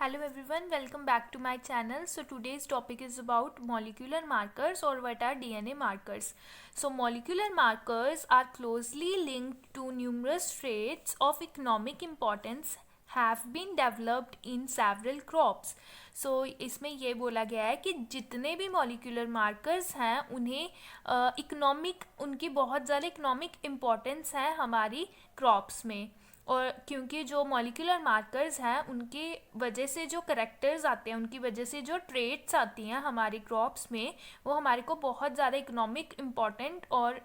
Hello everyone, welcome back to my channel. So today's topic is about molecular markers or what are DNA markers. So molecular markers are closely linked to numerous traits of economic importance have been developed in several crops. So इसमें ये बोला गया है कि जितने भी molecular markers हैं उन्हें इकोनॉमिक उनकी बहुत ज़्यादा इकोनॉमिक इम्पोर्टेंस है हमारी क्रॉप्स में। और क्योंकि जो मॉलिक्यूलर मार्कर्स हैं उनकी वजह से जो करेक्टर्स आते हैं, उनकी वजह से जो ट्रेट्स आती हैं हमारी क्रॉप्स में, वो हमारे को बहुत ज़्यादा इकोनॉमिक इम्पॉर्टेंट और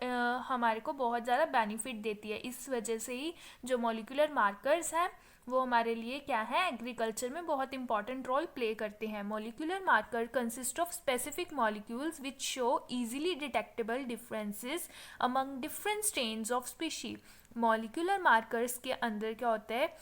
हमारे को बहुत ज़्यादा बेनिफिट देती है। इस वजह से ही जो मॉलिक्यूलर मार्कर्स हैं वो हमारे लिए क्या है, एग्रीकल्चर में बहुत इंपॉर्टेंट रोल प्ले करते हैं। Molecular marker consist of specific molecules which show easily detectable differences among different strains of species. Molecular markers के अंदर क्या होता है,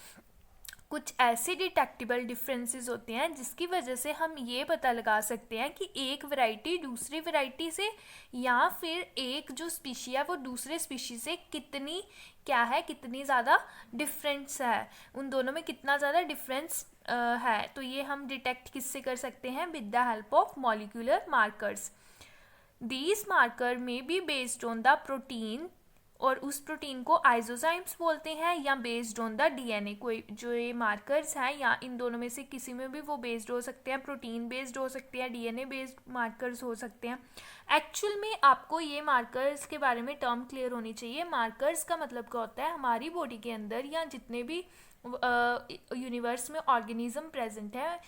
कुछ ऐसे डिटेक्टेबल डिफरेंसेस होते हैं जिसकी वजह से हम ये पता लगा सकते हैं कि एक वैरायटी दूसरी वैरायटी से या फिर एक जो स्पीशी है वो दूसरे स्पीशी से कितनी क्या है, कितनी ज़्यादा डिफरेंस है, उन दोनों में कितना ज़्यादा डिफरेंस है। तो ये हम डिटेक्ट किससे कर सकते हैं, with the help of molecular markers. These marker may be based on the protein, और उस प्रोटीन को आइसोजाइम्स बोलते हैं, या बेस्ड ऑन द डीएनए। कोई जो ये मार्कर्स हैं या इन दोनों में से किसी में भी वो बेस्ड हो सकते हैं, प्रोटीन बेस्ड हो सकते हैं, डीएनए बेस्ड मार्कर्स हो सकते हैं। एक्चुअल में आपको ये मार्कर्स के बारे में टर्म क्लियर होनी चाहिए। मार्कर्स का मतलब क्या होता है, हमारी बॉडी के अंदर या जितने भी यूनिवर्स में ऑर्गेनिज्म प्रेजेंट है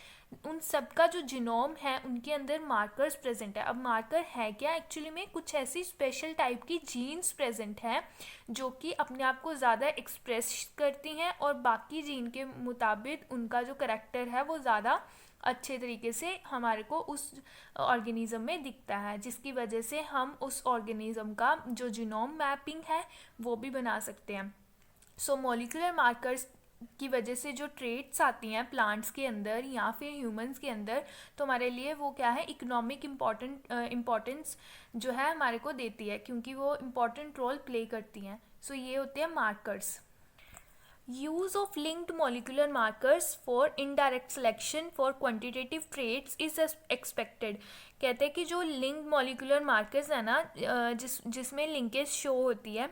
उन सब का जो जीनोम है उनके अंदर मार्कर्स प्रेजेंट है। अब मार्कर है क्या, एक्चुअली में कुछ ऐसी स्पेशल टाइप की जीन्स प्रेजेंट है जो कि अपने आप को ज़्यादा एक्सप्रेस करती हैं और बाकी जीन के मुताबिक उनका जो करैक्टर है वो ज़्यादा अच्छे तरीके से हमारे को उस ऑर्गेनिज्म में दिखता है, जिसकी वजह से हम उस ऑर्गेनिज्म का जो जीनोम मैपिंग है वो भी बना सकते हैं। सो मॉलिक्यूलर मार्कर्स की वजह से जो ट्रेट्स आती हैं प्लांट्स के अंदर या फिर ह्यूमंस के अंदर, तो हमारे लिए वो क्या है, इकोनॉमिक इम्पोर्टेंस जो है हमारे को देती है, क्योंकि वो इम्पोर्टेंट रोल प्ले करती हैं। सो ये होते हैं markers. Use of linked molecular markers for indirect selection for quantitative traits is expected. कहते हैं कि जो लिंक्ड मॉलिक्यूलर मार्कर्स है ना, जिसमें लिंकेज शो होती है,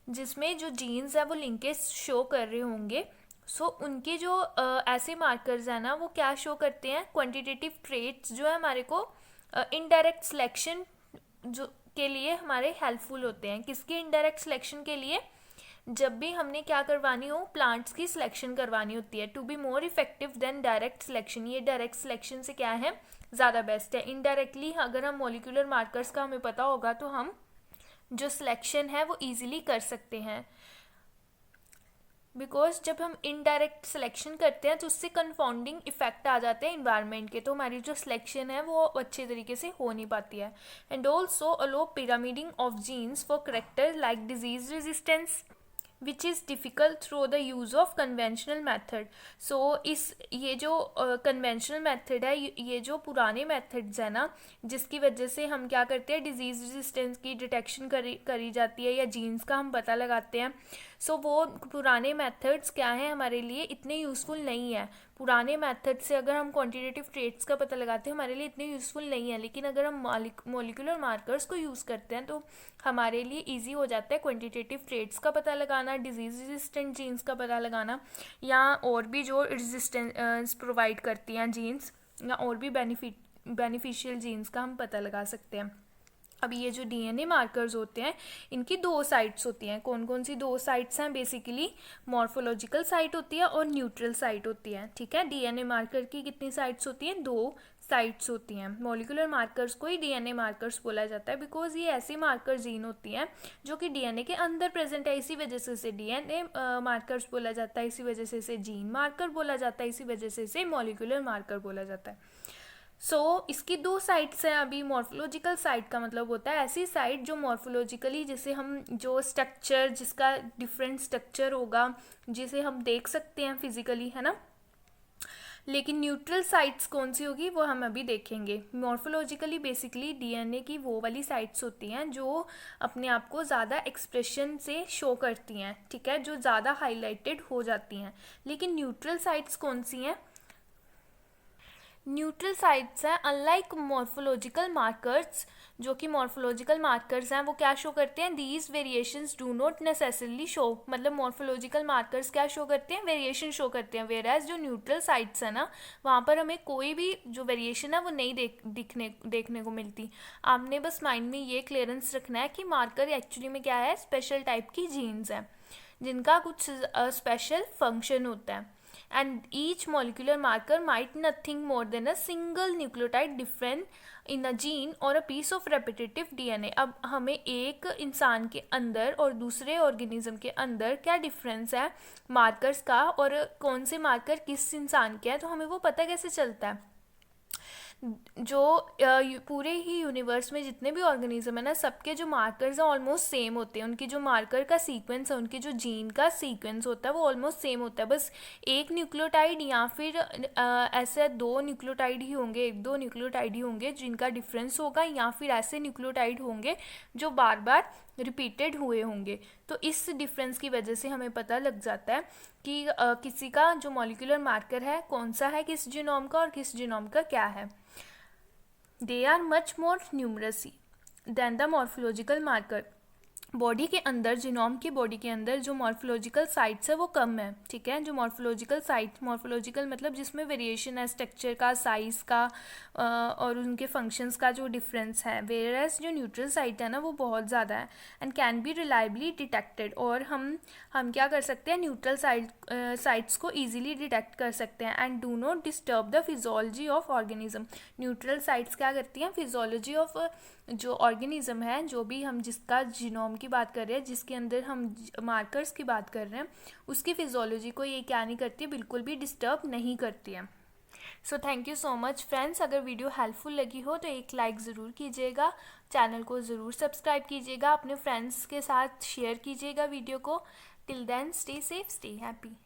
जिसमें जो जीन्स है वो लिंकेज शो कर रहे होंगे, सो उनके जो ऐसे मार्कर्स हैं ना वो क्या शो करते हैं, क्वांटिटेटिव ट्रेट्स जो है हमारे को इनडायरेक्ट सिलेक्शन जो के लिए हमारे हेल्पफुल होते हैं। किसके इनडायरेक्ट सिलेक्शन के लिए, जब भी हमने क्या करवानी हो, प्लांट्स की सिलेक्शन करवानी होती है। To be more effective than direct selection, ये डायरेक्ट सिलेक्शन से क्या है, ज़्यादा बेस्ट है। इनडायरेक्टली अगर हम मॉलिक्यूलर मार्कर्स का हमें पता होगा तो हम जो सिलेक्शन है वो इजीली कर सकते हैं, बिकॉज जब हम इनडायरेक्ट सिलेक्शन करते हैं तो उससे कंफाउंडिंग इफेक्ट आ जाते हैं इन्वायरमेंट के, तो हमारी जो सिलेक्शन है वो अच्छे तरीके से हो नहीं पाती है। And also allow pyramiding of genes for character like disease resistance which is difficult through the use of conventional method. So ये जो कन्वेंशनल मैथड है, ये जो पुराने मैथड्स हैं ना, जिसकी वजह से हम क्या करते हैं, डिजीज़ रेजिस्टेंस की डिटेक्शन करी जाती है या जीन्स का हम पता लगाते हैं। सो वो पुराने मेथड्स क्या हैं, हमारे लिए इतने यूज़फुल नहीं है। पुराने मेथड से अगर हम क्वांटिटेटिव ट्रेट्स का पता लगाते हैं हमारे लिए इतने यूज़फुल नहीं है, लेकिन अगर हम मॉलिक्यूलर मार्कर्स को यूज़ करते हैं तो हमारे लिए इजी हो जाता है क्वांटिटेटिव ट्रेट्स का पता लगाना, डिजीज़ रेजिस्टेंट जीन्स का पता लगाना, या और भी जो रेजिस्टेंस प्रोवाइड करती हैं जीन्स, या और भी बेनिफिशियल जीन्स का हम पता लगा सकते हैं। अब ये जो डीएनए मार्कर्स होते हैं इनकी दो साइट्स होती हैं। कौन कौन सी दो साइट्स हैं, बेसिकली मॉर्फोलॉजिकल साइट होती है और न्यूट्रल साइट होती है। ठीक है, डीएनए मार्कर की कितनी साइट्स होती हैं, दो साइट्स होती हैं। मॉलिक्यूलर मार्कर्स को ही डीएनए मार्कर्स बोला जाता है बिकॉज ये ऐसी मार्कर जीन होती हैं जो कि डीएनए के अंदर प्रेजेंट है, इसी वजह से इसे डीएनए मार्कर्स बोला जाता है, इसी वजह से इसे जीन मार्कर बोला जाता है, इसी वजह से इसे मॉलिक्यूलर मार्कर बोला जाता है। इसकी दो साइट्स हैं। अभी मॉर्फोलॉजिकल साइट का मतलब होता है ऐसी साइट जो मॉर्फोलॉजिकली, जिसे हम जो स्ट्रक्चर, जिसका डिफरेंट स्ट्रक्चर होगा, जिसे हम देख सकते हैं फिजिकली, है ना। लेकिन न्यूट्रल साइट्स कौन सी होगी वो हम अभी देखेंगे। मॉर्फोलॉजिकली बेसिकली डीएनए की वो वाली साइट्स होती हैं जो अपने आप को ज़्यादा एक्सप्रेशन से शो करती हैं, ठीक है, जो ज़्यादा हाईलाइटेड हो जाती हैं। लेकिन न्यूट्रल साइट्स कौन सी हैं, न्यूट्रल साइट्स हैं अनलाइक मॉर्फोलॉजिकल मार्कर्स, जो कि मॉर्फोलॉजिकल मार्कर्स हैं वो क्या शो करते हैं, these variations do not necessarily show, मतलब मॉर्फोलॉजिकल मार्कर्स क्या शो करते हैं, वेरिएशन शो करते हैं, वेयर एज जो न्यूट्रल साइट्स है ना वहाँ पर हमें कोई भी जो वेरिएशन है वो नहीं देखने को मिलती। आपने बस माइंड में ये क्लियरेंस रखना है कि मार्कर एक्चुअली में क्या है, स्पेशल टाइप की जीन्स हैं जिनका कुछ स्पेशल फंक्शन होता है। And each molecular marker might nothing more than a single nucleotide different in a gene और a piece of repetitive DNA. अब हमें एक इंसान के अंदर और दूसरे ऑर्गेनिज्म के अंदर क्या डिफरेंस है मार्कर्स का, और कौन से मार्कर किस इंसान के हैं, तो हमें वो पता कैसे चलता है। जो पूरे ही यूनिवर्स में जितने भी ऑर्गेनिज्म है ना सबके जो मार्कर्स हैं ऑलमोस्ट सेम होते हैं, उनकी जो मार्कर का सीक्वेंस है, उनकी जो जीन का सीक्वेंस होता है वो ऑलमोस्ट सेम होता है। बस एक न्यूक्लियोटाइड या फिर ऐसे दो न्यूक्लियोटाइड ही होंगे, एक दो न्यूक्लियोटाइड ही होंगे जिनका डिफरेंस होगा, या फिर ऐसे न्यूक्लियोटाइड होंगे जो बार बार रिपीटेड हुए होंगे। तो इस डिफरेंस की वजह से हमें पता लग जाता है कि किसी का जो मॉलिक्यूलर मार्कर है कौन सा है, किस जीनोम का और किस जीनोम का क्या है। They are much more numerous than the morphological marker. Body के अंदर, जीनोम की बॉडी के अंदर जो मॉर्फोलॉजिकल साइट्स है वो कम है, ठीक है। जो मॉर्फोलॉजिकल साइट, मॉर्फोलॉजिकल मतलब जिसमें वेरिएशन है स्ट्रक्चर का, साइज़ का और उनके फंक्शंस का जो डिफरेंस है, वेयर एज जो न्यूट्रल साइट है ना वो बहुत ज़्यादा है and can be reliably detected. और हम क्या कर सकते हैं, न्यूट्रल साइट्स को ईजिली डिटेक्ट कर सकते हैं and do not disturb the physiology of organism. Neutral sites क्या करती हैं, फिजोलॉजी ऑफ जो ऑर्गेनिज्म है, जो भी हम जिसका जीनोम की बात कर रहे हैं, जिसके अंदर हम मार्कर्स की बात कर रहे हैं, उसकी फिजोलॉजी को ये क्या नहीं करती, बिल्कुल भी डिस्टर्ब नहीं करती है। So thank you so much friends. अगर वीडियो हेल्पफुल लगी हो तो एक लाइक ज़रूर कीजिएगा, चैनल को ज़रूर सब्सक्राइब कीजिएगा, अपने फ्रेंड्स के साथ शेयर कीजिएगा वीडियो को। Till then stay safe, stay happy.